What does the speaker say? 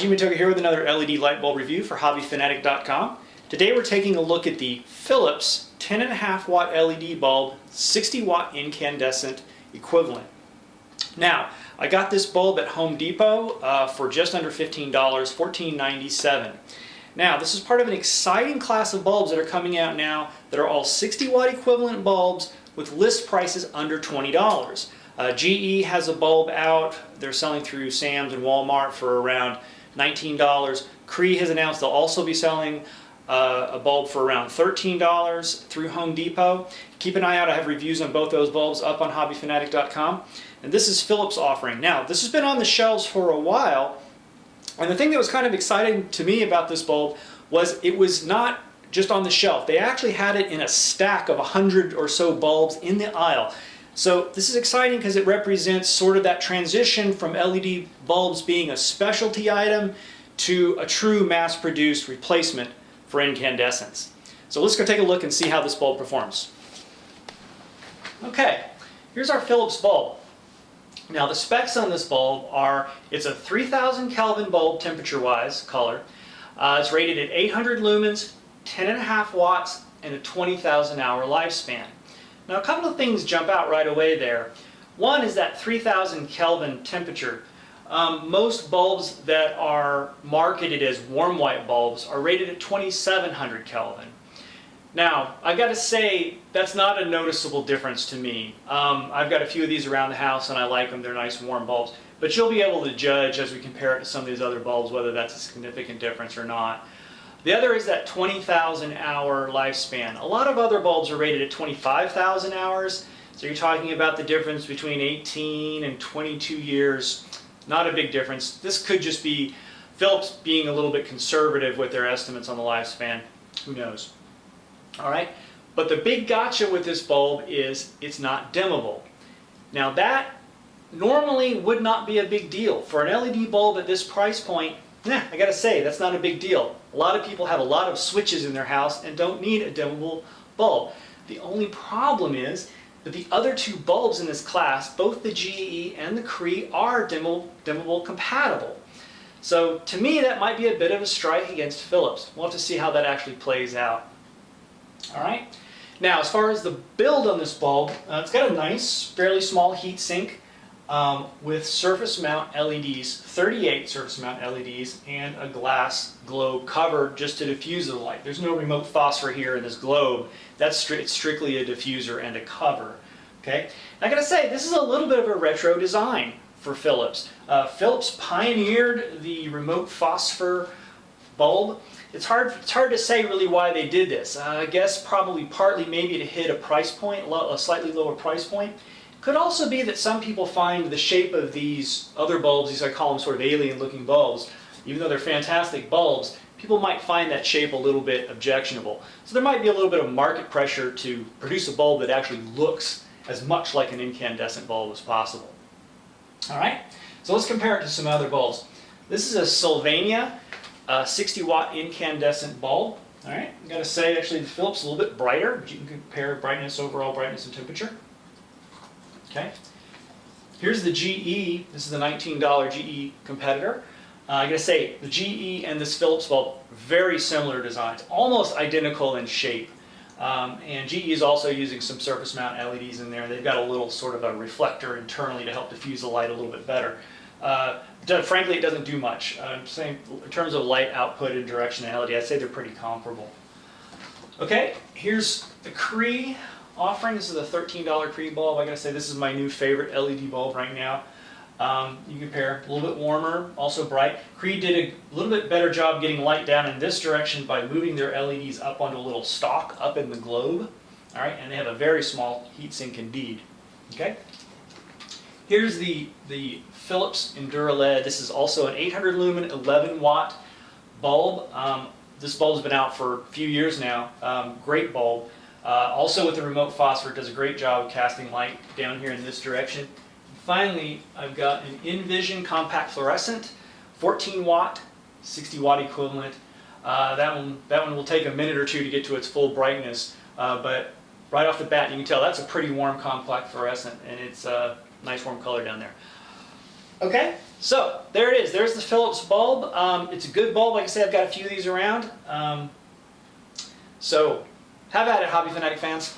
Jimmy Toga here with another LED light bulb review for hobbyfanatic.com. Today we're taking a look at the Philips 10.5 watt LED bulb, 60 watt incandescent equivalent. Now, I got this bulb at Home Depot for just under $15, $14.97. Now, this is part of an exciting class of bulbs that are coming out now that are all 60 watt equivalent bulbs with list prices under $20. GE has a bulb out. They're selling through Sam's and Walmart for around $19. Cree has announced they'll also be selling a bulb for around $13 through Home Depot. Keep an eye out. I have reviews on both those bulbs up on hobbyfanatic.com. And this is Philips offering. Now, this has been on the shelves for a while. And the thing that was kind of exciting to me about this bulb was it was not just on the shelf. They actually had it in a stack of 100 or so bulbs in the aisle. So this is exciting because it represents sort of that transition from LED bulbs being a specialty item to a true mass-produced replacement for incandescents. So let's go take a look and see how this bulb performs. Okay, here's our Philips bulb. Now the specs on this bulb are, it's a 3000 Kelvin bulb temperature-wise color. It's rated at 800 lumens, 10.5 watts, and a 20,000 hour lifespan. Now a couple of things jump out right away there. One is that 3000 Kelvin temperature. Most bulbs that are marketed as warm white bulbs are rated at 2700 Kelvin. Now, I've got to say, that's not a noticeable difference to me. I've got a few of these around the house and I like them. They're nice warm bulbs. But you'll be able to judge as we compare it to some of these other bulbs whether that's a significant difference or not. The other is that 20,000 hour lifespan. A lot of other bulbs are rated at 25,000 hours. So you're talking about the difference between 18 and 22 years. Not a big difference. This could just be Philips being a little bit conservative with their estimates on the lifespan. Who knows? All right, but the big gotcha with this bulb is it's not dimmable. Now that normally would not be a big deal. For an LED bulb at this price point, I gotta say, that's not a big deal. A lot of people have a lot of switches in their house and don't need a dimmable bulb. The only problem is that the other two bulbs in this class, both the GE and the Cree, are dimmable compatible. So to me, that might be a bit of a strike against Philips. We'll have to see how that actually plays out. All right. Now, as far as the build on this bulb, it's got a nice, fairly small heat sink with surface mount LEDs, 38 surface mount LEDs, and a glass globe cover just to diffuse the light. There's no remote phosphor here in this globe. That's it's strictly a diffuser and a cover. Okay. I gotta say, this is a little bit of a retro design for Philips. Philips pioneered the remote phosphor bulb. It's hard to say really why they did this. I guess probably partly maybe to hit a price point, a slightly lower price point. Could also be that some people find the shape of these other bulbs, these I call them sort of alien looking bulbs, even though they're fantastic bulbs, people might find that shape a little bit objectionable. So there might be a little bit of market pressure to produce a bulb that actually looks as much like an incandescent bulb as possible. All right, so let's compare it to some other bulbs. This is a Sylvania 60 watt incandescent bulb. All right, I gotta say, actually, the Philips is a little bit brighter, but you can compare brightness, overall brightness, and temperature. Okay. Here's the GE. This is the $19 GE competitor. I gotta say, the GE and this Philips bulb, very similar designs, almost identical in shape. And GE is also using some surface mount LEDs in there. They've got a little sort of a reflector internally to help diffuse the light a little bit better. Frankly, it doesn't do much. I'm saying in terms of light output and directionality, I'd say they're pretty comparable. Okay, here's the Cree offering. This is a $13 Cree bulb. I gotta say, this is my new favorite LED bulb right now. You compare, a little bit warmer, also bright. Cree did a little bit better job getting light down in this direction by moving their LEDs up onto a little stalk up in the globe. All right, and they have a very small heatsink indeed. Okay. Here's the Philips EnduraLED. This is also an 800 lumen, 11 watt bulb. This bulb's been out for a few years now. Great bulb. Also with the remote phosphor, it does a great job of casting light down here in this direction. Finally, I've got an Envision compact fluorescent, 14 watt, 60 watt equivalent. That one will take a minute or two to get to its full brightness, but right off the bat, you can tell that's a pretty warm compact fluorescent, and it's a nice warm color down there. Okay, so there it is. There's the Philips bulb. It's a good bulb. Like I said, I've got a few of these around. So have at it, Hobby Fanatic fans.